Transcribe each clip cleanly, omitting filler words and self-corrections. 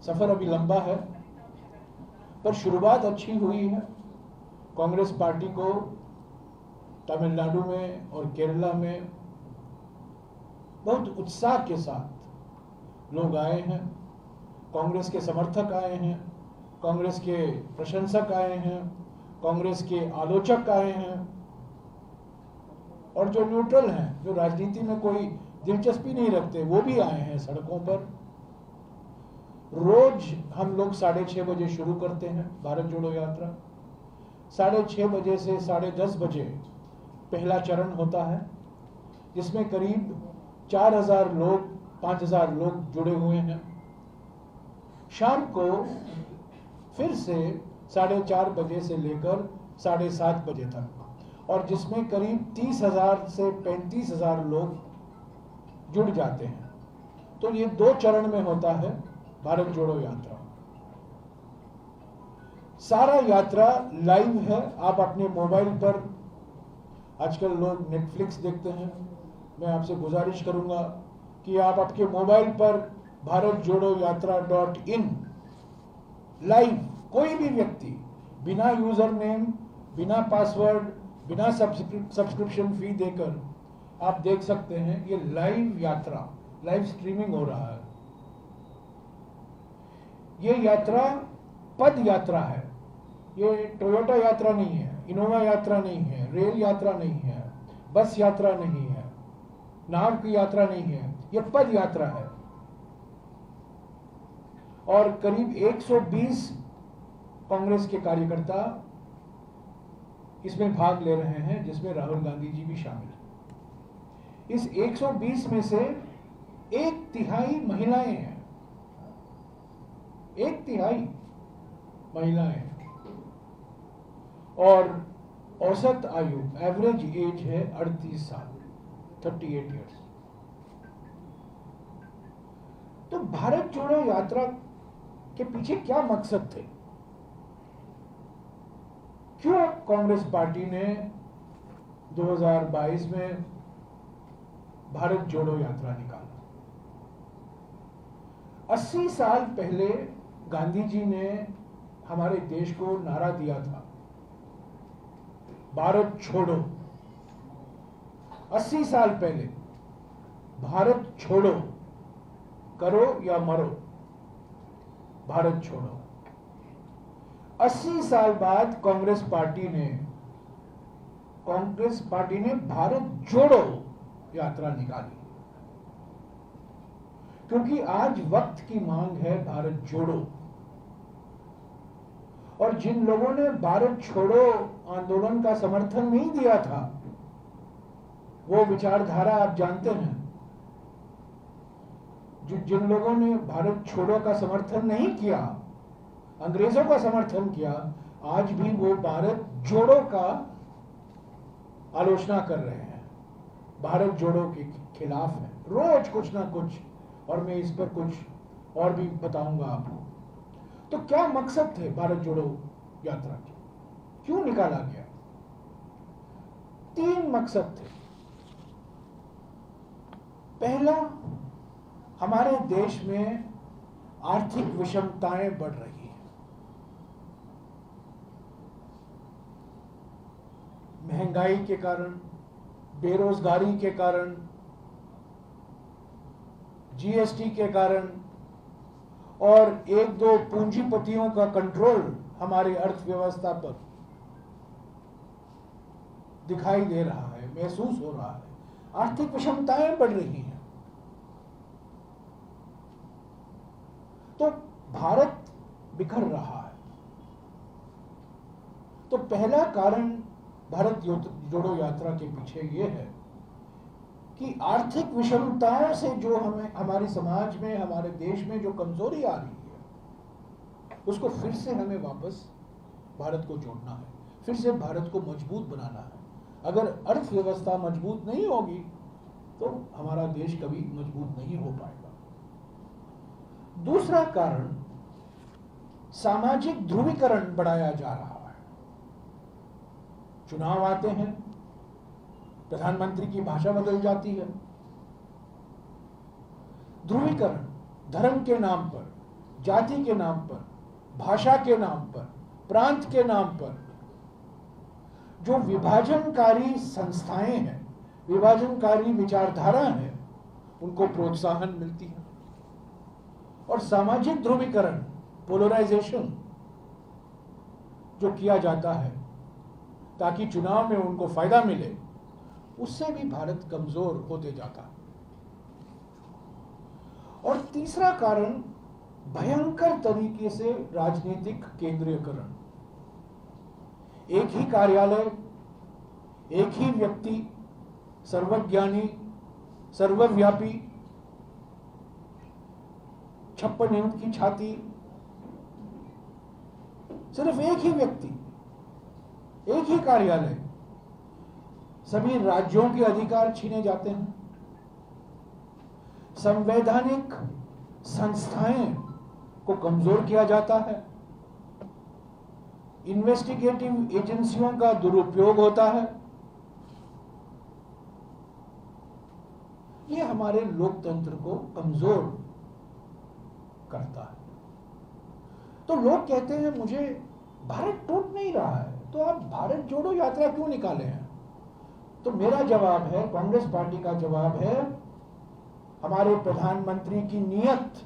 सफर अभी लंबा है, पर शुरुआत अच्छी हुई है। कांग्रेस पार्टी को तमिलनाडु में और केरला में बहुत उत्साह के साथ लोग आए हैं। कांग्रेस के समर्थक आए हैं, कांग्रेस के प्रशंसक आए हैं, कांग्रेस के आलोचक आए हैं, और जो न्यूट्रल हैं, जो राजनीति में कोई दिलचस्पी नहीं रखते, वो भी आए हैं सड़कों पर। रोज हम लोग 6:30 बजे शुरू करते हैं भारत जोड़ो यात्रा। 6:30 बजे से 10:30 बजे पहला चरण होता है, जिसमें करीब 4,000 लोग 5,000 लोग जुड़े हुए हैं। शाम को फिर से 4:30 बजे से लेकर 7:30 बजे तक, और जिसमें करीब 30,000 से 35,000 लोग जुड़ जाते हैं। तो ये 2 चरण में होता है भारत जोड़ो यात्रा। सारा यात्रा लाइव है। आप अपने मोबाइल पर, आजकल लोग नेटफ्लिक्स देखते हैं, मैं आपसे गुजारिश करूंगा कि आप आपके मोबाइल पर भारत जोड़ो यात्रा.in लाइव, कोई भी व्यक्ति बिना यूजर नेम, बिना पासवर्ड, बिना सब्सक्रिप्शन फी देकर आप देख सकते हैं। ये लाइव यात्रा, लाइव स्ट्रीमिंग हो रहा है। ये यात्रा पद यात्रा है। ये टोयोटा यात्रा नहीं है, इनोवा यात्रा नहीं है, रेल यात्रा नहीं है, बस यात्रा नहीं है, नाव की यात्रा नहीं है, ये पद यात्रा है। और करीब 120 कांग्रेस के कार्यकर्ता इसमें भाग ले रहे हैं, जिसमें राहुल गांधी जी भी शामिल हैं। इस 120 में से 1/3 महिलाएं हैं। 1/3 महिलाएं हैं। और औसत आयु, एवरेज एज है 38 साल, 38 ईयर्स। तो भारत जोड़ो यात्रा के पीछे क्या मकसद थे? क्यों कांग्रेस पार्टी ने 2022 में भारत जोड़ो यात्रा निकाला? 80 साल पहले गांधी जी ने हमारे देश को नारा दिया था, भारत छोड़ो। 80 साल पहले, भारत छोड़ो, करो या मरो, भारत छोड़ो। 80 साल बाद कांग्रेस पार्टी ने भारत जोड़ो यात्रा निकाली, क्योंकि आज वक्त की मांग है भारत जोड़ो। और जिन लोगों ने भारत छोड़ो आंदोलन का समर्थन नहीं दिया था, वो विचारधारा आप जानते हैं। जिन लोगों ने भारत छोड़ो का समर्थन नहीं किया, अंग्रेजों का समर्थन किया, आज भी वो भारत जोड़ो का आलोचना कर रहे हैं, भारत जोड़ो के खिलाफ है। रोज कुछ ना कुछ, और मैं इस पर कुछ और भी बताऊंगा आपको। तो क्या मकसद थे भारत जोड़ो यात्रा के? क्यों निकाला गया? 3 मकसद थे। पहला, हमारे देश में आर्थिक विषमताएं बढ़ रही हैं। महंगाई के कारण, बेरोजगारी के कारण, जीएसटी के कारण, और 1-2 पूंजीपतियों का कंट्रोल हमारी अर्थव्यवस्था पर दिखाई दे रहा है, महसूस हो रहा है। आर्थिक विषमताएं बढ़ रही हैं। तो भारत बिखर रहा है। तो पहला कारण भारत जोड़ो यात्रा के पीछे ये है कि आर्थिक विषमताओं से जो हमारे समाज में, हमारे देश में जो कमजोरी आ रही है, उसको फिर से हमें वापस भारत को जोड़ना है, फिर से भारत को मजबूत बनाना है। अगर अर्थव्यवस्था मजबूत नहीं होगी तो हमारा देश कभी मजबूत नहीं हो पाएगा। दूसरा कारण, सामाजिक ध्रुवीकरण बढ़ाया जा रहा है। चुनाव आते हैं, प्रधानमंत्री की भाषा बदल जाती है। ध्रुवीकरण, धर्म के नाम पर, जाति के नाम पर, भाषा के नाम पर, प्रांत के नाम पर जो विभाजनकारी संस्थाएं हैं, विभाजनकारी विचारधारा है, उनको प्रोत्साहन मिलती है। और सामाजिक ध्रुवीकरण, पोलराइजेशन जो किया जाता है ताकि चुनाव में उनको फायदा मिले, उससे भी भारत कमजोर होते जाता है। और तीसरा कारण भयंकर तरीके से राजनीतिक केंद्रीयकरण। एक ही कार्यालय, एक ही व्यक्ति, सर्वज्ञानी, सर्वव्यापी, 56 इंच की छाती, सिर्फ एक ही व्यक्ति, एक ही कार्यालय, सभी राज्यों के अधिकार छीने जाते हैं। संवैधानिक संस्थाएं को कमजोर किया जाता है। इन्वेस्टिगेटिव एजेंसियों का दुरुपयोग होता है। यह हमारे लोकतंत्र को कमजोर करता है। तो लोग कहते हैं मुझे भारत टूट नहीं रहा है, तो आप भारत जोड़ो यात्रा क्यों निकाले हैं? तो मेरा जवाब है, कांग्रेस पार्टी का जवाब है, हमारे प्रधानमंत्री की नीयत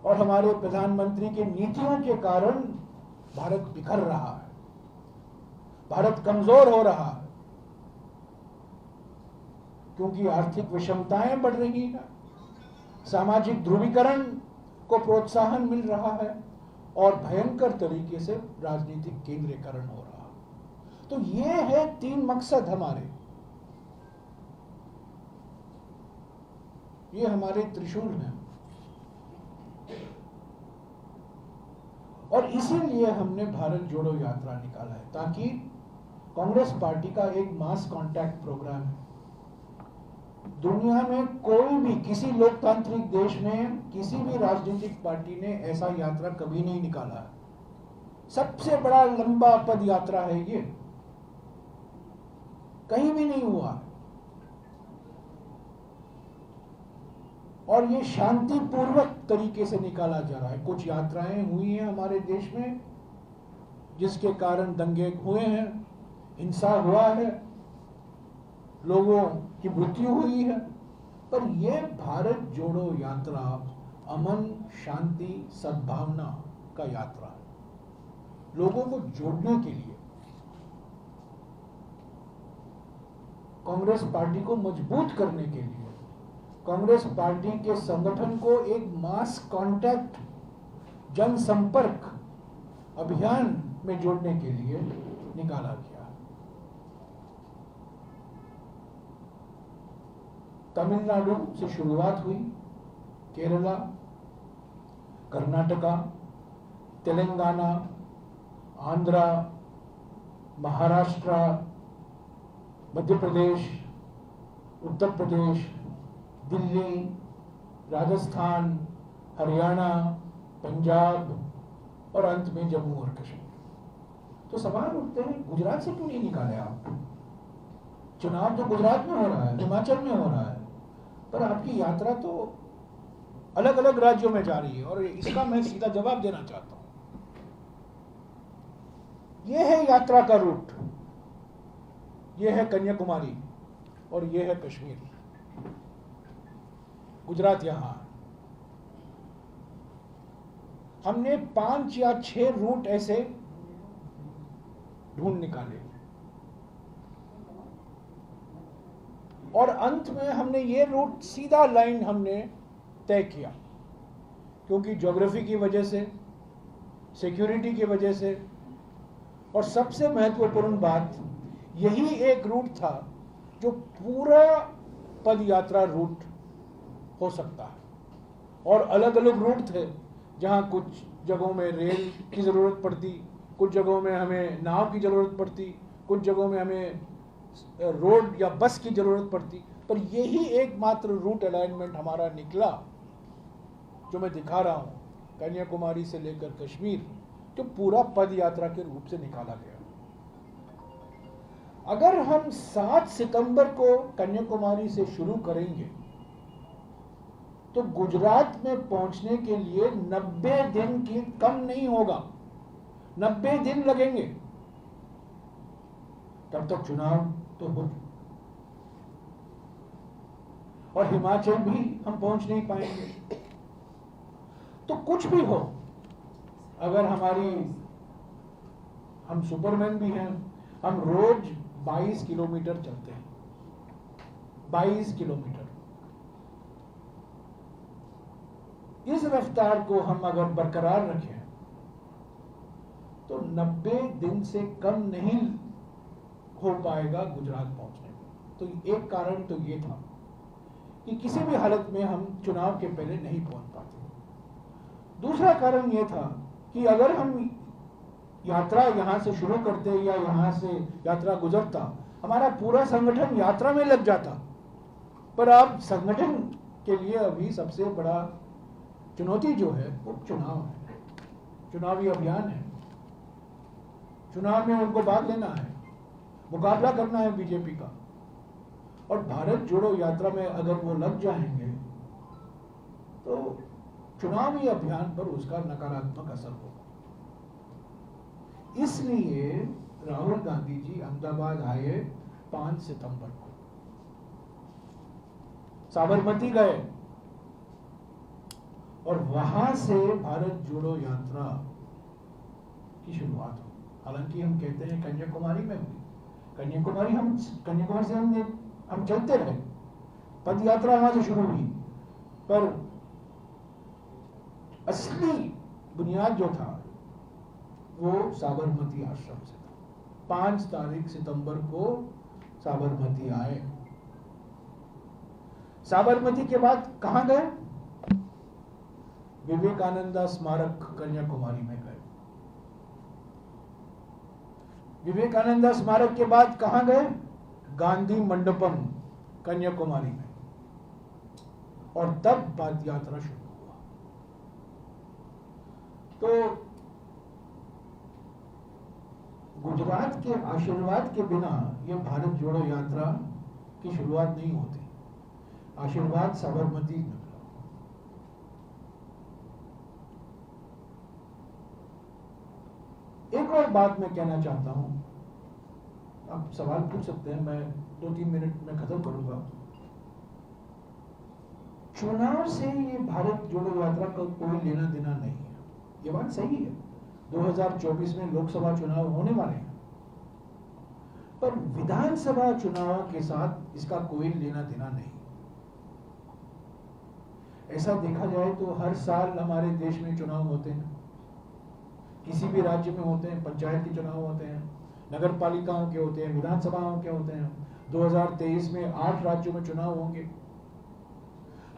और हमारे प्रधानमंत्री की नीतियों के कारण भारत बिखर रहा है, भारत कमजोर हो रहा है, क्योंकि आर्थिक विषमताएं बढ़ रही है, सामाजिक ध्रुवीकरण को प्रोत्साहन मिल रहा है और भयंकर तरीके से राजनीतिक केंद्रीकरण हो रहा है। तो ये है 3 मकसद हमारे, ये हमारे त्रिशूल हैं। और इसीलिए हमने भारत जोड़ो यात्रा निकाला है, ताकि कांग्रेस पार्टी का एक मास कांटेक्ट प्रोग्राम है। दुनिया में कोई भी, किसी लोकतांत्रिक देश में किसी भी राजनीतिक पार्टी ने ऐसा यात्रा कभी नहीं निकाला है। सबसे बड़ा लंबा पद यात्रा है ये, कहीं भी नहीं हुआ। और ये शांतिपूर्वक तरीके से निकाला जा रहा है। कुछ यात्राएं हुई हैं हमारे देश में जिसके कारण दंगे हुए हैं, हिंसा हुआ है, लोगों की मृत्यु हुई है, पर यह भारत जोड़ो यात्रा अमन, शांति, सद्भावना का यात्रा है, लोगों को जोड़ने के लिए, कांग्रेस पार्टी को मजबूत करने के लिए, कांग्रेस पार्टी के संगठन को एक मास कांटेक्ट जनसंपर्क अभियान में जोड़ने के लिए निकाला गया। तमिलनाडु से शुरुआत हुई, केरला, कर्नाटका, तेलंगाना, आंध्रा, महाराष्ट्र, मध्य प्रदेश, उत्तर प्रदेश, दिल्ली, राजस्थान, हरियाणा, पंजाब और अंत में जम्मू और कश्मीर। तो सवाल उठते हैं, गुजरात से क्यों नहीं निकाले आप? चुनाव तो गुजरात में हो रहा है, हिमाचल में हो रहा है, पर आपकी यात्रा तो अलग अलग राज्यों में जा रही है। और इसका मैं सीधा जवाब देना चाहता हूं। यह है यात्रा का रूट, यह है कन्याकुमारी और यह है कश्मीर, गुजरात यहां। हमने 5 या 6 रूट ऐसे ढूंढ निकाले और अंत में हमने ये रूट सीधा लाइन हमने तय किया, क्योंकि ज्योग्राफी की वजह से, सिक्योरिटी की वजह से, और सबसे महत्वपूर्ण बात, यही एक रूट था जो पूरा पद यात्रा रूट हो सकता है। और अलग अलग रूट थे जहां कुछ जगहों में रेल की ज़रूरत पड़ती, कुछ जगहों में हमें नाव की ज़रूरत पड़ती, कुछ जगहों में हमें रोड या बस की ज़रूरत पड़ती, पर यही एकमात्र रूट अलाइनमेंट हमारा निकला जो मैं दिखा रहा हूं, कन्याकुमारी से लेकर कश्मीर, जो पूरा पद यात्रा के रूप से निकाला गया। अगर हम 7 सितंबर को कन्याकुमारी से शुरू करेंगे तो गुजरात में पहुंचने के लिए 90 दिन की कम नहीं होगा, 90 दिन लगेंगे, तब तक चुनाव तो हो। और हिमाचल भी हम पहुंच नहीं पाएंगे। तो कुछ भी हो, अगर हम सुपरमैन भी हैं, हम रोज 22 किलोमीटर चलते हैं, 22 किलोमीटर। इस रफ्तार को हम अगर बरकरार रखें तो 90 दिन से कम नहीं हो पाएगा गुजरात पहुंचने में। तो एक कारण तो ये था कि किसी भी हालत में हम चुनाव के पहले नहीं पहुंच पाते। दूसरा कारण यह था कि अगर हम यात्रा यहां से शुरू करते या यहां से यात्रा गुजरता, हमारा पूरा संगठन यात्रा में लग जाता। पर अब संगठन के लिए अभी सबसे बड़ा चुनौती जो है वो चुनाव है, चुनावी अभियान है। चुनाव में उनको भाग लेना है, मुकाबला करना है बीजेपी का। और भारत जोड़ो यात्रा में अगर वो लग जाएंगे तो चुनावी अभियान पर उसका नकारात्मक असर होगा। इसलिए राहुल गांधी जी अहमदाबाद आए 5 सितंबर को, साबरमती गए और वहां से भारत जोड़ो यात्रा की शुरुआत हुई। हालांकि हम कहते हैं कन्याकुमारी में हुई, कन्याकुमारी से हम चलते रहे, पद यात्रा वहां से शुरू हुई, पर असली बुनियाद जो था वो साबरमती आश्रम से था। 5 तारीख सितंबर को साबरमती आए। साबरमती के बाद कहां गए? विवेकानंद स्मारक कन्याकुमारी में गए। विवेकानंद स्मारक के बाद कहां गए? गांधी मंडपम कन्याकुमारी में। और तब पद यात्रा शुरू हुआ। तो गुजरात के आशीर्वाद के बिना यह भारत जोड़ो यात्रा की शुरुआत नहीं होती। आशीर्वाद साबरमती में। एक और बात मैं कहना चाहता हूं, आप सवाल पूछ सकते हैं, मैं 2-3 मिनट में खत्म करूंगा। चुनाव से ये भारत जोड़ो यात्रा का कोई लेना देना नहीं है, ये बात सही है। 2024 में लोकसभा चुनाव होने वाले हैं, पर विधानसभा चुनाव के साथ इसका कोई लेना देना नहीं। ऐसा देखा जाए तो हर साल हमारे देश में चुनाव होते हैं, किसी भी राज्य में होते हैं, पंचायत के चुनाव होते हैं, नगर पालिकाओं के होते हैं, विधानसभाओं के होते हैं। 2023 में 8 राज्यों में चुनाव होंगे।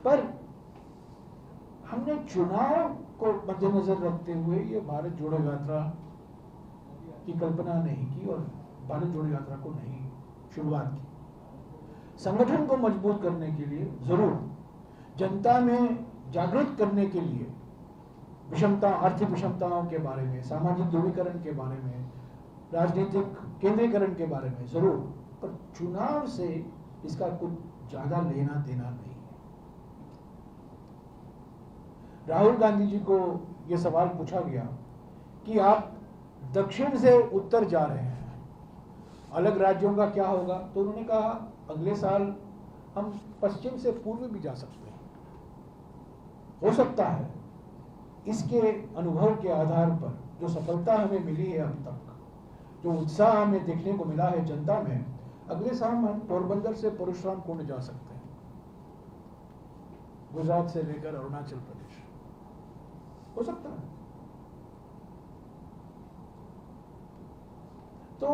पर हमने चुनाव को मद्देनजर रखते हुए ये भारत जोड़ो यात्रा की कल्पना नहीं की और भारत जोड़ो यात्रा को नहीं शुरुआत की। संगठन को मजबूत करने के लिए जरूर, जनता में जागृत करने के लिए, विषमता, आर्थिक विषमताओं के बारे में, सामाजिक ध्रुवीकरण के बारे में, राजनीतिक केंद्रीकरण के बारे में जरूर, पर चुनाव से इसका कुछ ज्यादा लेना देना नहीं है। राहुल गांधी जी को यह सवाल पूछा गया कि आप दक्षिण से उत्तर जा रहे हैं, अलग राज्यों का क्या होगा? तो उन्होंने कहा अगले साल हम पश्चिम से पूर्व भी जा सकते हैं, हो सकता है। इसके अनुभव के आधार पर जो सफलता हमें मिली है अब तक, जो उत्साह हमें देखने को मिला है जनता में, अगले साल हम पोरबंदर से परशुराम कुंड जा सकते हैं, गुजरात से लेकर अरुणाचल प्रदेश, हो सकता है। तो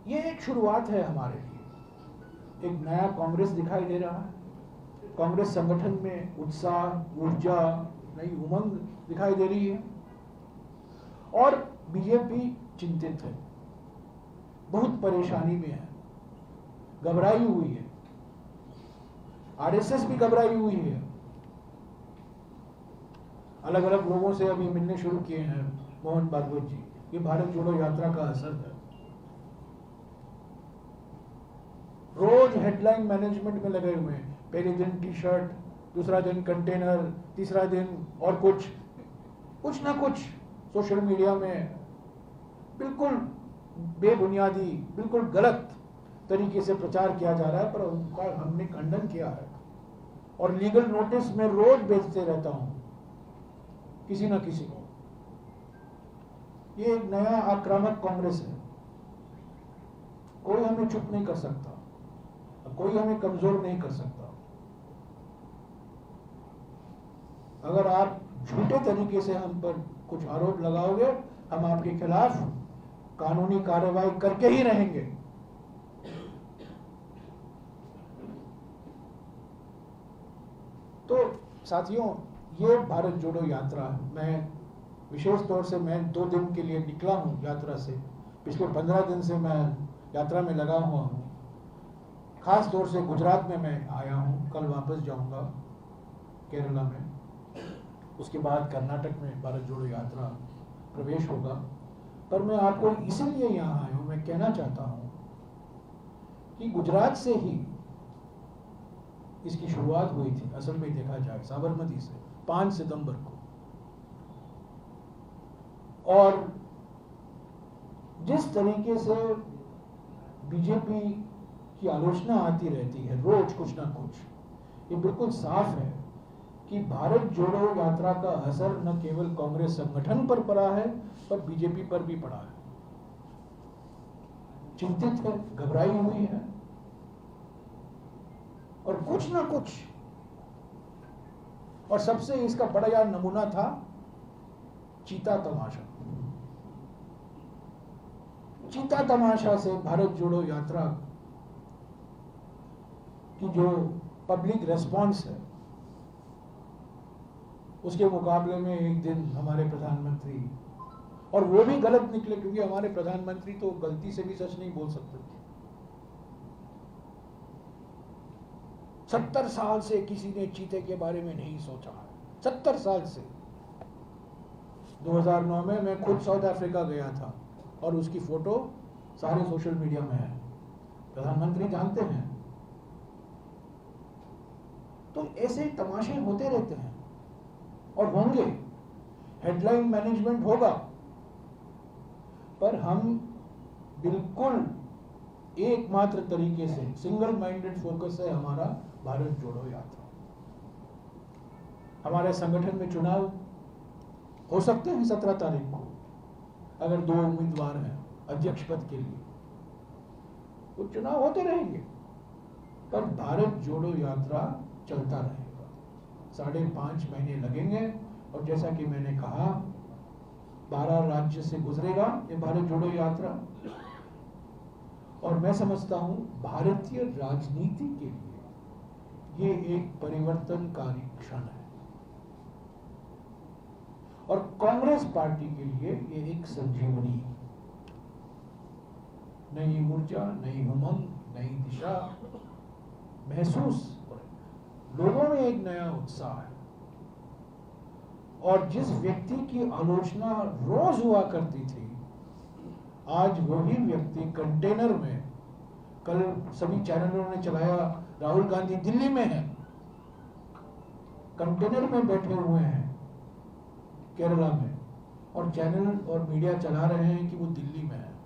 ये एक शुरुआत है हमारे लिए। एक नया कांग्रेस दिखाई दे रहा है, कांग्रेस संगठन में उत्साह, ऊर्जा, नई उमंग दिखाई दे रही है। और बीजेपी चिंतित है, बहुत परेशानी में है, घबराई हुई है। आरएसएस भी घबराई हुई है, अलग अलग लोगों से अभी मिलने शुरू किए हैं मोहन भागवत जी। ये भारत जोड़ो यात्रा का असर है। रोज हेडलाइन मैनेजमेंट में लगे हुए हैं, पहले दिन टी शर्ट, दूसरा दिन कंटेनर, तीसरा दिन और कुछ ना कुछ सोशल मीडिया में बिल्कुल बेबुनियादी, बिल्कुल गलत तरीके से प्रचार किया जा रहा है, पर उनका हमने खंडन किया है और लीगल नोटिस में रोज भेजते रहता हूं किसी ना किसी को। ये एक नया आक्रामक कांग्रेस है, कोई हमें चुप नहीं कर सकता, कोई हमें कमजोर नहीं कर सकता। अगर आप झूठे तरीके से हम पर कुछ आरोप लगाओगे, हम आपके खिलाफ कानूनी कार्रवाई करके ही रहेंगे। तो साथियों, ये भारत जोड़ो यात्रा है। मैं विशेष तौर से मैं 2 दिन के लिए निकला हूँ यात्रा से। पिछले 15 दिन से मैं यात्रा में लगा हुआ हूँ। खास तौर से गुजरात में मैं आया हूँ, कल वापस जाऊँगा केरला में, उसके बाद कर्नाटक में भारत जोड़ो यात्रा प्रवेश होगा। पर मैं आपको इसीलिए यहाँ आया हूँ, मैं कहना चाहता हूँ कि गुजरात से ही इसकी शुरुआत हुई थी। असल में देखा जाए साबरमती से 5 सितंबर को, और जिस तरीके से बीजेपी की आलोचना आती रहती है रोज कुछ ना कुछ, ये बिल्कुल साफ है कि भारत जोड़ो यात्रा का असर न केवल कांग्रेस संगठन पर पड़ा है, पर बीजेपी पर भी पड़ा है। चिंतित है, घबराई हुई है, और कुछ ना कुछ, और सबसे इसका बड़ा नमूना था चीता तमाशा। चीता तमाशा से भारत जोड़ो यात्रा की जो पब्लिक रेस्पॉन्स है, उसके मुकाबले में एक दिन हमारे प्रधानमंत्री, और वो भी गलत निकले क्योंकि हमारे प्रधानमंत्री तो गलती से भी सच नहीं बोल सकते। 70 साल से किसी ने चीते के बारे में नहीं सोचा है, 70 साल से। 2009 में मैं खुद साउथ अफ्रीका गया था और उसकी फोटो सारे सोशल मीडिया में है, प्रधानमंत्री जानते हैं। तो ऐसे तमाशे होते रहते हैं और होंगे, हेडलाइन मैनेजमेंट होगा, पर हम बिल्कुल एकमात्र तरीके से सिंगल माइंडेड फोकस है हमारा भारत जोड़ो यात्रा। हमारे संगठन में चुनाव हो सकते हैं 17 तारीख को, अगर 2 उम्मीदवार हैं अध्यक्ष पद के लिए, तो चुनाव होते रहेंगे, पर भारत जोड़ो यात्रा चलता रहेगा। 5.5 महीने लगेंगे, और जैसा कि मैंने कहा 12 राज्य से गुजरेगा ये भारत जोड़ो यात्रा, और मैं समझता हूं भारतीय राजनीति के लिए ये एक परिवर्तनकारी क्षण है, और कांग्रेस पार्टी के लिए ये एक संजीवनी है। नई ऊर्जा, नई उमंग, नई दिशा महसूस हो रही, लोगों में एक नया उत्साह है। और जिस व्यक्ति की आलोचना रोज हुआ करती थी, आज वही व्यक्ति कंटेनर में, कल सभी चैनलों ने चलाया राहुल गांधी दिल्ली में है, कंटेनर में बैठे हुए हैं केरला में, और चैनल और मीडिया चला रहे हैं कि वो दिल्ली में है।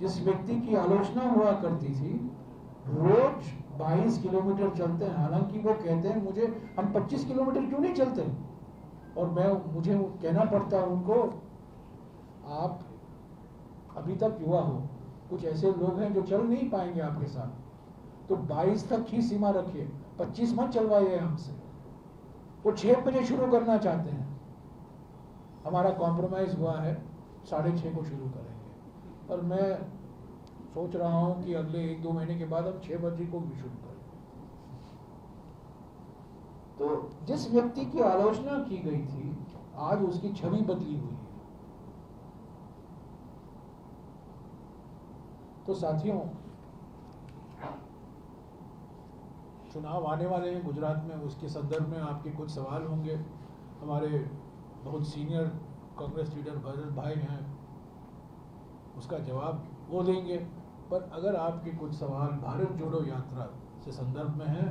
जिस व्यक्ति की आलोचना हुआ करती थी रोज 22 किलोमीटर चलते हैं, हालांकि वो कहते हैं मुझे हम 25 किलोमीटर क्यों नहीं चलते, और मुझे कहना पड़ता है उनको, आप अभी तक युवा हो, कुछ ऐसे लोग हैं जो चल नहीं पाएंगे आपके साथ, तो 22 तक ही सीमा रखिए, 25 मत चलवाइए हमसे। वो 6 बजे शुरू करना चाहते हैं, हमारा कॉम्प्रोमाइज हुआ है 6:30 को शुरू करेंगे, और मैं सोच रहा हूं कि अगले 1-2 महीने के बाद हम 6 बजे को भी शुरू करें। तो जिस व्यक्ति की आलोचना की गई थी, आज उसकी छवि बदली हुई है। तो साथियों, चुनाव आने वाले हैं गुजरात में, उसके संदर्भ में आपके कुछ सवाल होंगे। हमारे बहुत सीनियर कांग्रेस लीडर भरत भाई हैं, उसका जवाब वो देंगे। पर अगर आपके कुछ सवाल भारत जोड़ो यात्रा से संदर्भ में है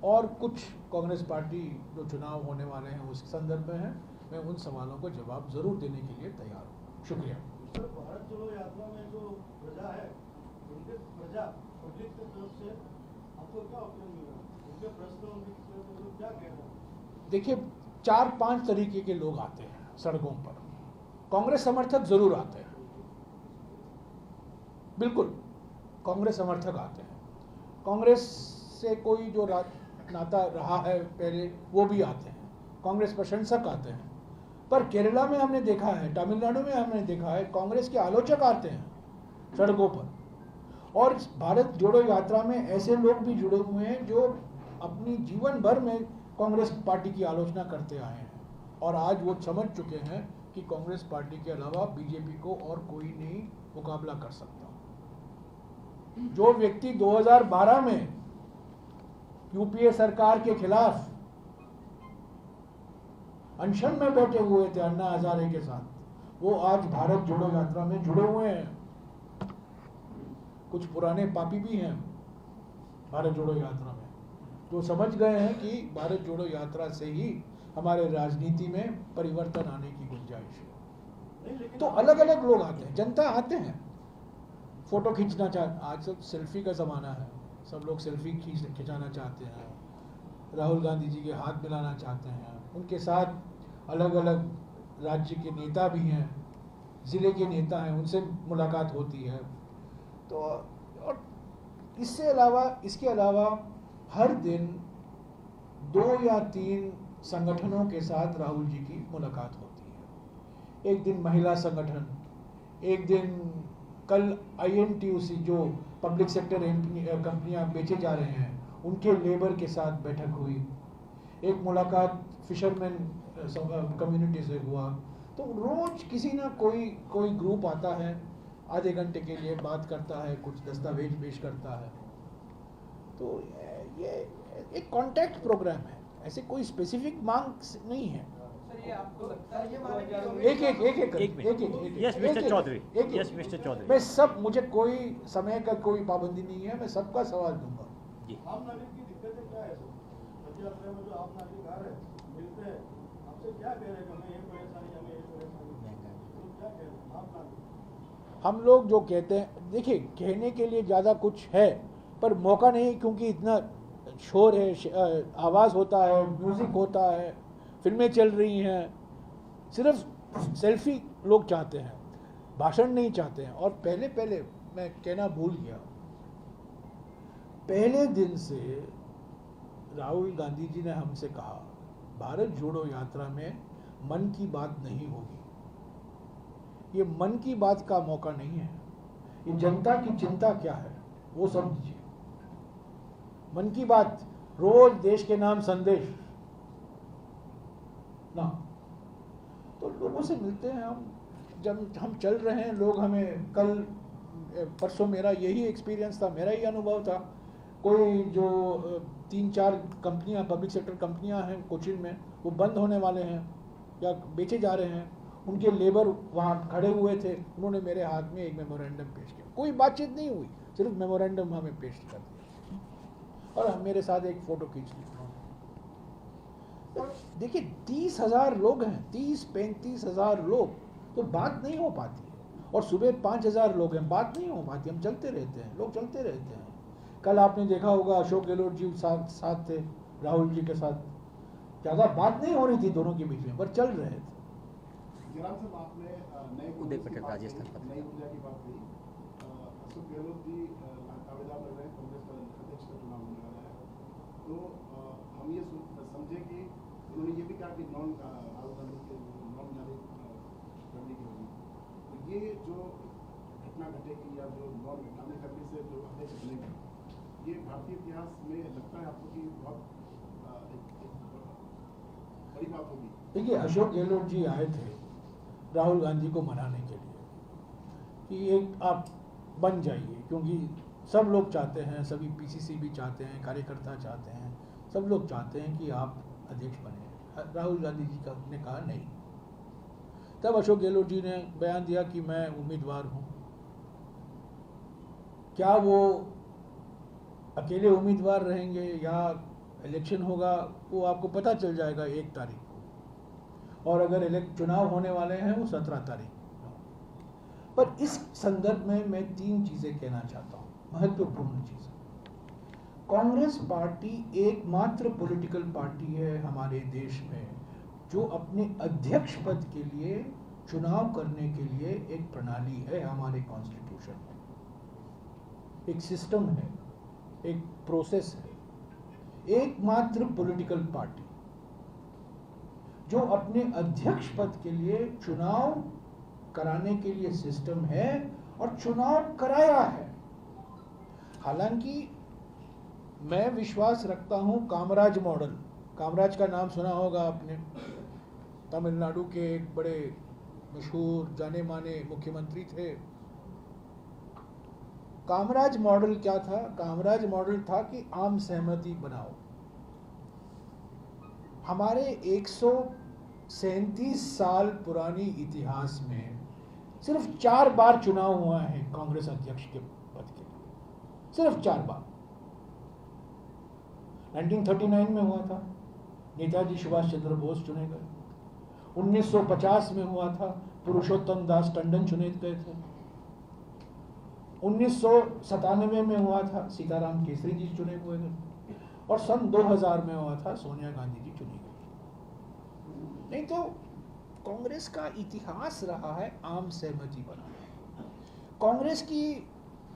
और कुछ कांग्रेस पार्टी जो चुनाव होने वाले हैं उस संदर्भ में है। मैं उन सवालों को जवाब जरूर देने के लिए तैयार हूँ। शुक्रिया। सर, भारत जोड़ो यात्रा में जो प्रजा है, उनके प्रजा पब्लिक की तरफ से आपको क्या ओपिनियन मिल रहा है? उनके प्रश्न उनके क्या कह रहे हैं? देखिए, 4-5 तरीके के लोग आते हैं सड़कों पर। कांग्रेस समर्थक जरूर आते हैं, बिल्कुल कांग्रेस समर्थक आते हैं। कांग्रेस से कोई जो नाता रहा है पहले वो भी आते हैं। कांग्रेस प्रशंसक आते हैं। पर केरला में हमने देखा है, तमिलनाडु में हमने देखा है, कांग्रेस के आलोचक आते हैं सड़कों पर। और भारत जोड़ो यात्रा में ऐसे लोग भी जुड़े हुए हैं जो अपनी जीवन भर में कांग्रेस पार्टी की आलोचना करते आए हैं और आज वो समझ चुके हैं कि कांग्रेस पार्टी के अलावा बीजेपी को और कोई नहीं मुकाबला कर सकता। जो व्यक्ति 2012 में यूपीए सरकार के खिलाफ अनशन में बैठे हुए थे अन्ना हजारे के साथ, वो आज भारत जोड़ो यात्रा में जुड़े हुए हैं। कुछ पुराने पापी भी हैं भारत जोड़ो यात्रा में, जो समझ गए हैं कि भारत जोड़ो यात्रा से ही हमारे राजनीति में परिवर्तन आने की गुंजाइश है। तो अलग अलग लोग आते हैं, जनता आते हैं, फोटो खींचना चाहते। आज सब सेल्फी का ज़माना है, सब लोग सेल्फी खिंचाना चाहते हैं, राहुल गांधी जी के हाथ मिलाना चाहते हैं। उनके साथ अलग अलग राज्य के नेता भी हैं, ज़िले के नेता हैं, उनसे मुलाकात होती है। तो और इसके अलावा हर दिन 2 या 3 संगठनों के साथ राहुल जी की मुलाकात होती है। एक दिन महिला संगठन, एक दिन कल INTUC जो पब्लिक सेक्टर कंपनियां बेचे जा रहे हैं उनके लेबर के साथ बैठक हुई। एक मुलाकात फिशरमैन कम्युनिटी से हुआ। तो रोज किसी ना कोई ग्रुप आता है, आधे घंटे के लिए बात करता है, कुछ दस्तावेज पेश करता है। तो ये एक कॉन्टैक्ट प्रोग्राम है, ऐसे कोई स्पेसिफिक मांग नहीं है। मैं सब, मुझे कोई समय का कोई पाबंदी नहीं है, मैं सबका सवाल दूंगा। आम नागरिक की दिक्कतें क्या है सर? पद यात्रा में जो आम नागरिक आ रहे हैं, मिलते हैं, आपसे क्या कह रहे हैं? हमें ये परेशानी, हमें ये परेशानी, तो क्या कह रहे हैं आम नागरिक? हम लोग जो कहते हैं, देखिए कहने के लिए ज़्यादा कुछ है पर मौका नहीं, क्योंकि इतना शोर है, आवाज़ होता है, म्यूज़िक होता है, फिल्में चल रही हैं। सिर्फ सेल्फी लोग चाहते हैं, भाषण नहीं चाहते हैं। और पहले मैं कहना भूल गया, पहले दिन से राहुल गांधी जी ने हमसे कहा भारत जोड़ो यात्रा में मन की बात नहीं होगी। ये मन की बात का मौका नहीं है, ये जनता की चिंता क्या है वो समझिए। मन की बात रोज देश के नाम संदेश ना, तो लोगों से मिलते हैं हम, जब हम चल रहे हैं लोग हमें, कल परसों मेरा यही एक्सपीरियंस था, मेरा ही अनुभव था। कोई जो 3-4 कंपनियां, पब्लिक सेक्टर कंपनियां हैं कोचिन में, वो बंद होने वाले हैं या बेचे जा रहे हैं। उनके लेबर वहाँ खड़े हुए थे, उन्होंने मेरे हाथ में एक मेमोरेंडम पेश किया। कोई बातचीत नहीं हुई, सिर्फ मेमोरेंडम हमें पेश कर दिया और मेरे साथ एक फ़ोटो खींच ली उन्होंने। देखिए 30,000 लोग हैं, 30-35 हज़ार लोग, तो बात नहीं हो पाती है। और सुबह 5,000 लोग हैं, बात नहीं हो पाती। हम चलते रहते हैं, लोग चलते रहते हैं। कल आपने देखा होगा अशोक गहलोत जी साथ थे, राहुल जी के साथ, ज़्यादा बात नहीं हो रही थी दोनों के बीच में, पर चल रहे थे। उदय पटेल राजस्थान नई ऊर्जा की बात कही, अशोक गहलोत जी दावेदार लग रहे हैं कांग्रेस का अध्यक्ष का चुनाव होने वाला है, तो हम ये समझे कि उन्होंने ये भी कहा कि राहुल गांधी के नॉन जारी करने की होगी। तो ये जो घटना घटेगी या जो नॉन जारी करने से जो अध्यक्ष बनेगा, ये भारतीय इतिहास में लगता है आपको कि बहुत बड़ी बात होगी? देखिए अशोक गहलोत जी आए थे राहुल गांधी को मनाने के लिए कि एक आप बन जाइए, क्योंकि सब लोग चाहते हैं, सभी PCC भी चाहते हैं, कार्यकर्ता चाहते हैं, सब लोग चाहते हैं कि आप अध्यक्ष बने। राहुल गांधी जी ने कहा नहीं। तब अशोक गहलोत जी ने बयान दिया कि मैं उम्मीदवार हूँ। क्या वो अकेले उम्मीदवार रहेंगे या इलेक्शन होगा वो आपको पता चल जाएगा 1 तारीख को, और अगर चुनाव होने वाले हैं वो 17 तारीख को। पर इस संदर्भ में मैं 3 चीजें कहना चाहता हूँ, महत्वपूर्ण चीजें। कांग्रेस पार्टी एकमात्र पॉलिटिकल पार्टी है हमारे देश में जो अपने अध्यक्ष पद के लिए चुनाव करने के लिए एक प्रणाली है, हमारे कॉन्स्टिट्यूशन में एक सिस्टम है, एक प्रोसेस है। एकमात्र पॉलिटिकल पार्टी जो अपने अध्यक्ष पद के लिए चुनाव कराने के लिए सिस्टम है और चुनाव कराया है। हालांकि मैं विश्वास रखता हूं कामराज मॉडल, कामराज का नाम सुना होगा आपने, तमिलनाडु के एक बड़े मशहूर जाने माने मुख्यमंत्री थे। कामराज मॉडल क्या था? कामराज मॉडल था कि आम सहमति बनाओ। हमारे 137 साल पुरानी इतिहास में सिर्फ 4 बार चुनाव हुआ है कांग्रेस अध्यक्ष के पद के लिए, सिर्फ 4 बार। 1939 में हुआ था, नेताजी सुभाष चंद्र बोस चुने गए। 1950 में हुआ था, पुरुषोत्तम दास टंडन चुने गए थे। 1997 में हुआ था, सीताराम केसरी जी चुने हुए थे। और सन 2000 में हुआ था, सोनिया गांधी जी चुनी गई। नहीं तो कांग्रेस का इतिहास रहा है आम सहमति बनाना। कांग्रेस की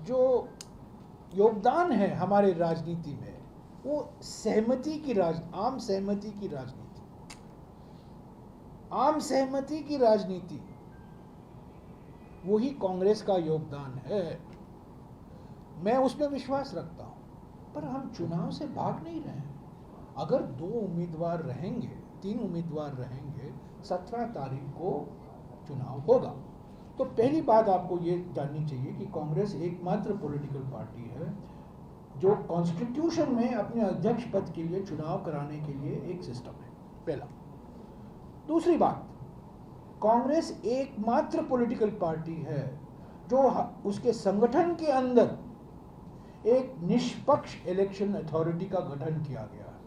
जो योगदान है हमारे राजनीति में वो सहमति की आम सहमति की राजनीति, आम सहमति की राजनीति, वही कांग्रेस का योगदान है। मैं उसमें विश्वास रखता हूं, पर हम चुनाव से भाग नहीं रहे हैं। अगर 2 उम्मीदवार रहेंगे, 3 उम्मीदवार रहेंगे, 17 तारीख को चुनाव होगा, तो पहली बात आपको ये जाननी चाहिए कि कांग्रेस एकमात्र पॉलिटिकल पार्टी है जो कॉन्स्टिट्यूशन में अपने अध्यक्ष पद के लिए चुनाव कराने के लिए एक सिस्टम है, पहला। दूसरी बात, कांग्रेस एकमात्र पॉलिटिकल पार्टी है जो उसके संगठन के अंदर एक निष्पक्ष इलेक्शन अथॉरिटी का गठन किया गया है।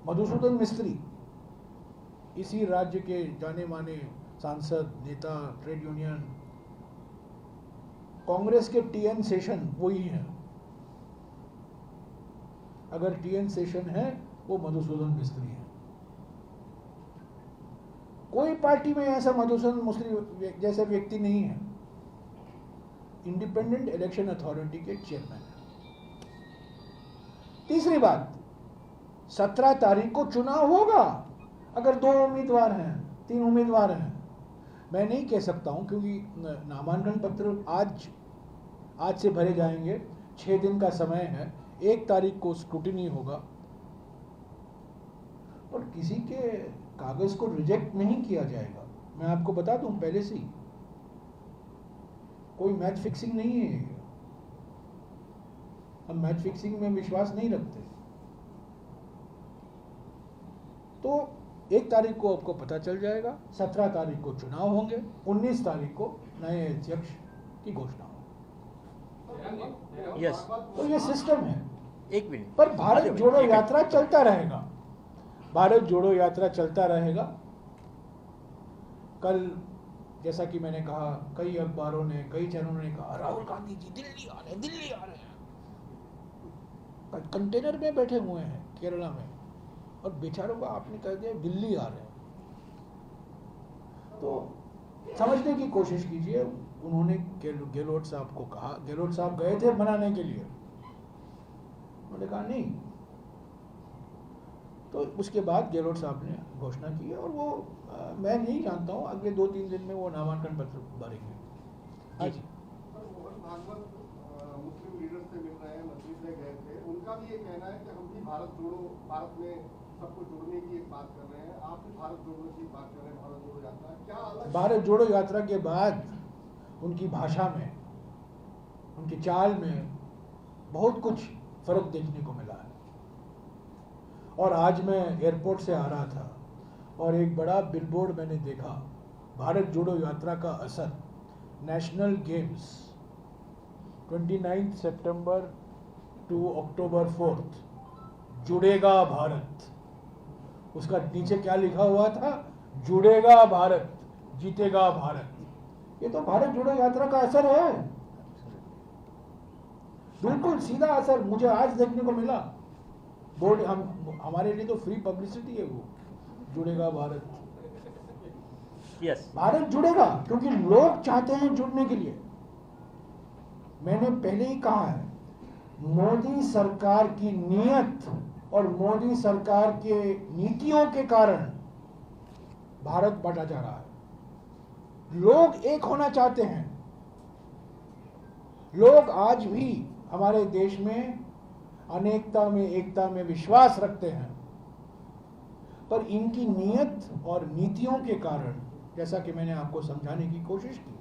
मधुसूदन मिस्त्री, इसी राज्य के जाने माने सांसद, नेता, ट्रेड यूनियन, कांग्रेस के टीएन शेषन वही है। अगर टीएन शेषन है वो मधुसूदन मिस्त्री है। कोई पार्टी में ऐसा मधुसूदन मिस्त्री जैसा व्यक्ति नहीं है। इंडिपेंडेंट इलेक्शन अथॉरिटी के चेयरमैन है। तीसरी बात, 17 तारीख को चुनाव होगा। अगर 2 उम्मीदवार हैं, 3 उम्मीदवार हैं, मैं नहीं कह सकता हूं क्योंकि नामांकन पत्र आज से भरे जाएंगे, 6 दिन का समय है, 1 तारीख को स्क्रूटिनी होगा। और किसी के कागज को रिजेक्ट नहीं किया जाएगा, मैं आपको बता दूं पहले से ही। कोई मैच फिक्सिंग नहीं है, हम मैच फिक्सिंग में विश्वास नहीं रखते। तो 1 तारीख को आपको पता चल जाएगा, 17 तारीख को चुनाव होंगे, 19 तारीख को नए अध्यक्ष की घोषणा होगी। यस, तो ये सिस्टम है। 1 मिनट। पर भारत जोड़ो यात्रा चलता रहेगा, भारत जोड़ो यात्रा चलता रहेगा। कल जैसा कि मैंने कहा, कई अखबारों ने, कई चैनलों ने कहा राहुल गांधी जी दिल्ली आ रहे हैं, दिल्ली आ रहे हैं। कंटेनर में बैठे हुए हैं केरला में, और बेचारों को आपने कह दिया दिल्ली आ रहे हैं। तो समझने की कोशिश कीजिए। उन्होंने गहलोत साहब को कहा, गहलोत साहब गए थे मनाने के लिए, उन्होंने कहा नहीं। तो उसके बाद गहलोत साहब ने घोषणा की, और वो मैं नहीं जानता हूँ, अगले 2-3 दिन में वो नामांकन पत्र भरेंगे। हाँ जी। मोहन भागवत मुस्लिम लीडर से मिल रहे हैं, मंत्री से गए थे, उनका भी ये कहना है कि हम भी भारत जोड़ो, भारत में सबको जोड़ने की एक बात कर रहे हैं। आप भी भारत जोड़ने की बात कर रहे हैं, भारत जोड़ो यात्रा क्या अलग? भारत जोड़ो यात्रा के बाद उनकी भाषा में, उनकी चाल में बहुत कुछ फर्क देखने को मिला है। और आज मैं एयरपोर्ट से आ रहा था और एक बड़ा बिलबोर्ड मैंने देखा, भारत जोड़ो यात्रा का असर नेशनल गेम्स 29 सितंबर टू अक्टूबर 4th जुड़ेगा भारत। उसका नीचे क्या लिखा हुआ था? जुड़ेगा भारत, जीतेगा भारत। ये तो भारत जोड़ो यात्रा का असर है, बिल्कुल सीधा असर मुझे आज देखने को मिला। बोर्ड हमारे लिए तो फ्री पब्लिसिटी है वो, जुड़ेगा भारत। यस भारत जुड़ेगा क्योंकि लोग चाहते हैं जुड़ने के लिए। मैंने पहले ही कहा है, मोदी सरकार की नीयत और मोदी सरकार के नीतियों के कारण भारत बढ़ा जा रहा है। लोग एक होना चाहते हैं। लोग आज भी हमारे देश में अनेकता में एकता में विश्वास रखते हैं, पर इनकी नीयत और नीतियों के कारण, जैसा कि मैंने आपको समझाने की कोशिश की,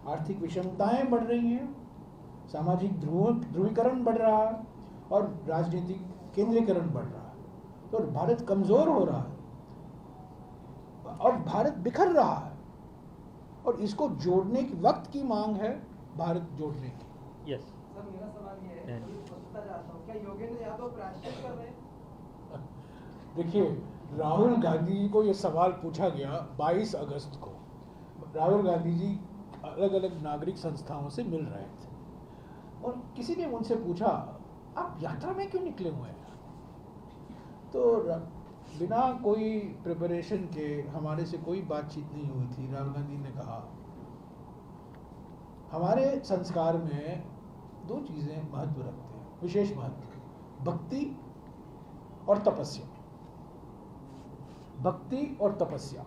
आर्थिक विषमताएं बढ़ रही हैं, सामाजिक ध्रुवीकरण बढ़ रहा है और राजनीतिक केंद्रीकरण बढ़ रहा है। तो भारत कमजोर हो रहा है और भारत बिखर रहा है, और इसको जोड़ने की वक्त की मांग है, भारत जोड़ने की। यस सर, मेरा सवाल ये है, ये पूछना चाहता हूँ, क्या योगेंद्र यादव प्रायश्चित कर रहे हैं? देखिए, राहुल गांधी जी को ये सवाल पूछा गया 22 अगस्त को। राहुल गांधी जी अलग अलग नागरिक संस्थाओं से मिल रहे थे और किसी ने उनसे पूछा, आप यात्रा में क्यों निकले हुए हैं? तो बिना कोई प्रिपरेशन के, हमारे से कोई बातचीत नहीं हुई थी, राहुल गांधी ने कहा, हमारे संस्कार में दो चीजें महत्व रखते हैं, विशेष महत्व, भक्ति और तपस्या। भक्ति और तपस्या।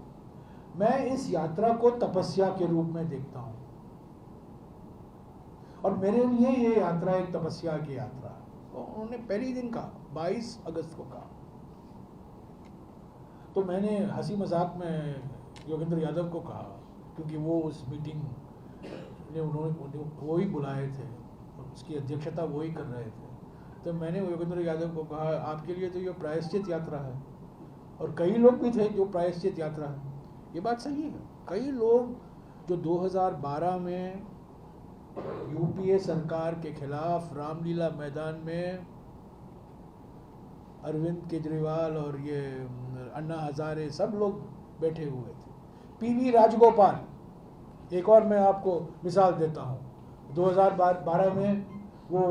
मैं इस यात्रा को तपस्या के रूप में देखता हूं और मेरे लिए ये यात्रा एक तपस्या की यात्रा है। तो उन्होंने पहली दिन कहा, 22 अगस्त को कहा। तो मैंने हंसी मजाक में योगेंद्र यादव को कहा, क्योंकि वो उस मीटिंग ने उन्होंने वो ही बुलाए थे, उसकी अध्यक्षता वो ही कर रहे थे। तो मैंने योगेंद्र यादव को कहा, आपके लिए तो ये प्रायश्चित यात्रा है, और कई लोग भी थे जो प्रायश्चित यात्रा है। ये बात सही है, कई लोग जो 2012 में यूपीए सरकार के खिलाफ रामलीला मैदान में अरविंद केजरीवाल और ये अन्ना हजारे सब लोग बैठे हुए थे। पीवी राजगोपाल, एक और मैं आपको मिसाल देता हूँ, 2012 में वो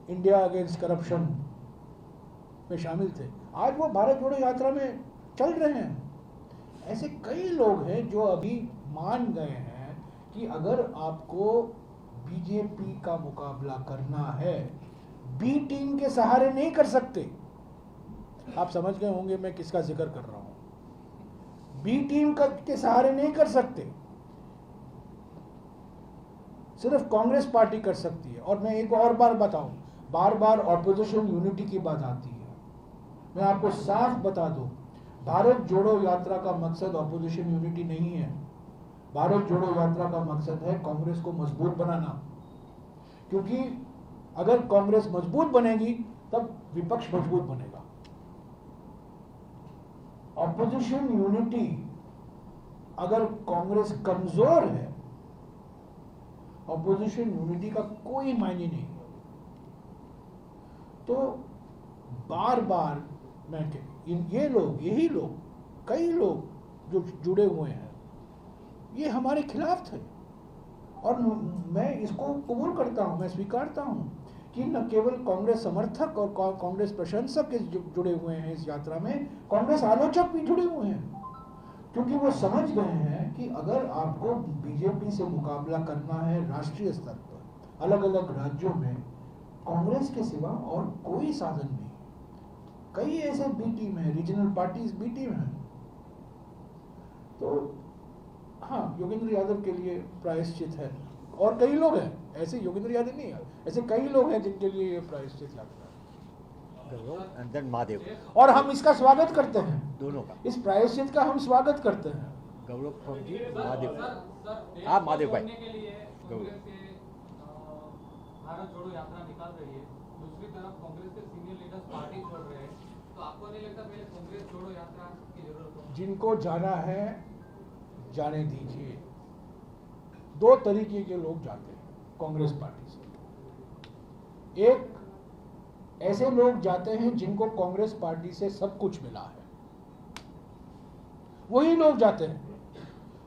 इंडिया अगेंस्ट करप्शन में शामिल थे, आज वो भारत जोड़ो यात्रा में चल रहे हैं। ऐसे कई लोग हैं जो अभी मान गए हैं कि अगर आपको बीजेपी का मुकाबला करना है, बी टीम के सहारे नहीं कर सकते। आप समझ गए होंगे मैं किसका जिक्र कर रहा हूं। बी टीम के सहारे नहीं कर सकते, सिर्फ कांग्रेस पार्टी कर सकती है। और मैं एक और बार बताऊं, बार बार ऑपोजिशन यूनिटी की बात आती है, मैं आपको साफ बता दूं, भारत जोड़ो यात्रा का मकसद ऑपोजिशन यूनिटी नहीं है। भारत जोड़ो यात्रा का मकसद है कांग्रेस को मजबूत बनाना, क्योंकि अगर कांग्रेस मजबूत बनेगी तब विपक्ष मजबूत बनेगा। ऑपोजिशन यूनिटी, अगर कांग्रेस कमजोर है, ऑपोजिशन यूनिटी का कोई मायने नहीं। तो बार बार मैं ये लोग, यही लोग, कई लोग जो जुड़े हुए हैं, ये हमारे खिलाफ थे। और मैं इसको कबूल करता हूं, मैं स्वीकारता हूं कि न केवल कांग्रेस समर्थक और कांग्रेस प्रशंसक जुड़े हुए हैं इस यात्रा में, कांग्रेस आलोचक भी जुड़े हुए हैं, क्योंकि वो समझ गए हैं कि अगर आपको बीजेपी से मुकाबला करना है राष्ट्रीय स्तर पर, अलग अलग राज्यों में, कांग्रेस के सिवा और कोई साधन नहीं। कई ऐसे बी टीम है, रीजनल पार्टीज बी टीम है। तो हाँ, योगेंद्र यादव के लिए प्रायश्चित है, और कई लोग हैं ऐसे, योगेंद्र यादव नहीं है, ऐसे कई लोग हैं जिनके लिए ये प्रायश्चित यात्रा है। एंड देन महादेव, और हम इसका स्वागत करते हैं, दोनों का इस प्रायश्चित का हम स्वागत करते हैं। गौरव प्रभु जी, महादेव, आप महादेव भाई। के लिए कांग्रेस के भारत जोड़ो यात्रा निकाल रही है, दूसरी तरफ कांग्रेस के सीनियर लीडर्स पार्टी छोड़ रहे हैं, तो आपको नहीं लगता पहले कांग्रेस जोड़ो यात्रा की जरूरत हो? जिनको जाना है जाने दीजिए। दो तरीके के लोग जाते हैं कांग्रेस पार्टी से, एक ऐसे लोग जाते हैं जिनको कांग्रेस पार्टी से सब कुछ मिला है, वही लोग जाते हैं।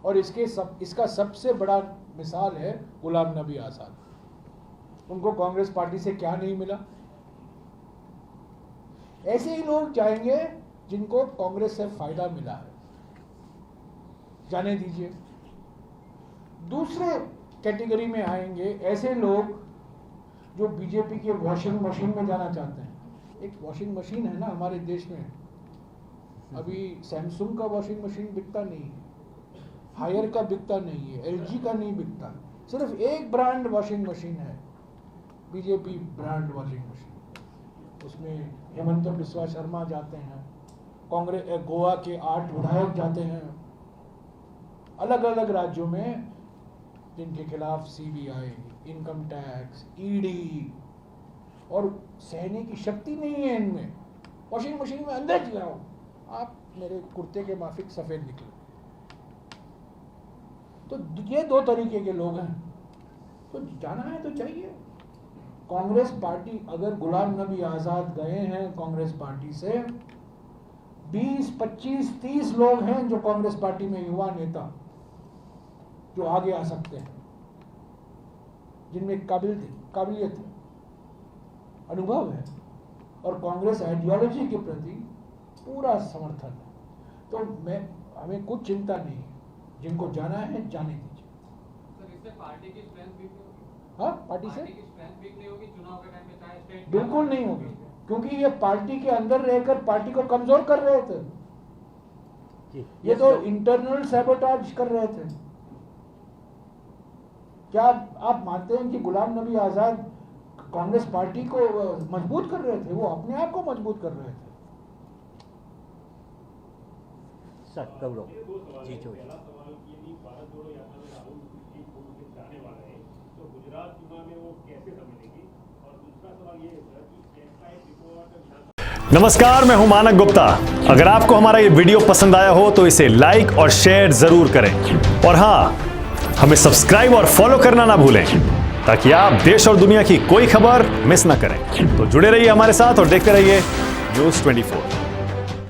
और इसका सबसे बड़ा मिसाल है गुलाम नबी आजाद। उनको कांग्रेस पार्टी से क्या नहीं मिला। ऐसे ही लोग जाएंगे जिनको कांग्रेस से फायदा मिला है, जाने दीजिए। दूसरे कैटेगरी में आएंगे ऐसे लोग जो बीजेपी के वॉशिंग मशीन में जाना चाहते हैं। एक वॉशिंग मशीन है ना हमारे देश में, अभी सैमसंग का वॉशिंग मशीन बिकता नहीं है, हायर का बिकता नहीं है, एलजी का नहीं बिकता, सिर्फ एक ब्रांड वॉशिंग मशीन है, बीजेपी ब्रांड वॉशिंग मशीन। उसमें हेमंत बिस्वा शर्मा जाते हैं, कांग्रेस गोवा के 8 विधायक जाते हैं, अलग अलग राज्यों में जिनके खिलाफ सीबीआई, इनकम टैक्स, ईडी और सहने की शक्ति नहीं है इनमें। वॉशिंग मशीन में अंदर जाओ, आप मेरे कुर्ते के माफिक सफेद निकले। तो ये 2 तरीके के लोग हैं। तो जाना है तो चाहिए। कांग्रेस पार्टी, अगर गुलाम नबी आजाद गए हैं कांग्रेस पार्टी से, 20, 25, 30 लोग हैं जो कांग्रेस पार्टी में युवा नेता जो आगे आ सकते हैं, जिनमें काबिलियत है, अनुभव है और कांग्रेस आइडियोलॉजी के प्रति पूरा समर्थन है। तो हमें कुछ चिंता नहीं है, जिनको जाना है जाने दीजिए। सर, इससे पार्टी की स्ट्रेंथ वीक नहीं होगी? हाँ, पार्टी से की स्ट्रेंथ वीक नहीं होगी चुनाव के टाइम में, चाहे स्टेट बिल्कुल नहीं होगी, क्योंकि ये पार्टी के अंदर रहकर पार्टी को कमजोर कर रहे थे। ये तो इंटरनल सैबोटाज कर रहे थे। क्या आप मानते हैं कि गुलाम नबी आजाद कांग्रेस पार्टी को मजबूत कर रहे थे? वो अपने आप को मजबूत कर रहे थे। सर गौरव जी जो पहला सवाल ये भारत जोड़ो यात्रा में राहुल जी को जाने वाले हैं, तो गुजरात चुनाव में वो कैसे संभलेगी? और दूसरा सवाल ये है सर कि कैसा एक रिपोर्ट। नमस्कार, मैं हूं मानक गुप्ता। अगर आपको हमारा ये वीडियो पसंद आया हो तो इसे लाइक और शेयर जरूर करें, और हाँ, हमें सब्सक्राइब और फॉलो करना ना भूलें ताकि आप देश और दुनिया की कोई खबर मिस ना करें। तो जुड़े रहिए हमारे साथ और देखते रहिए न्यूज़ 24।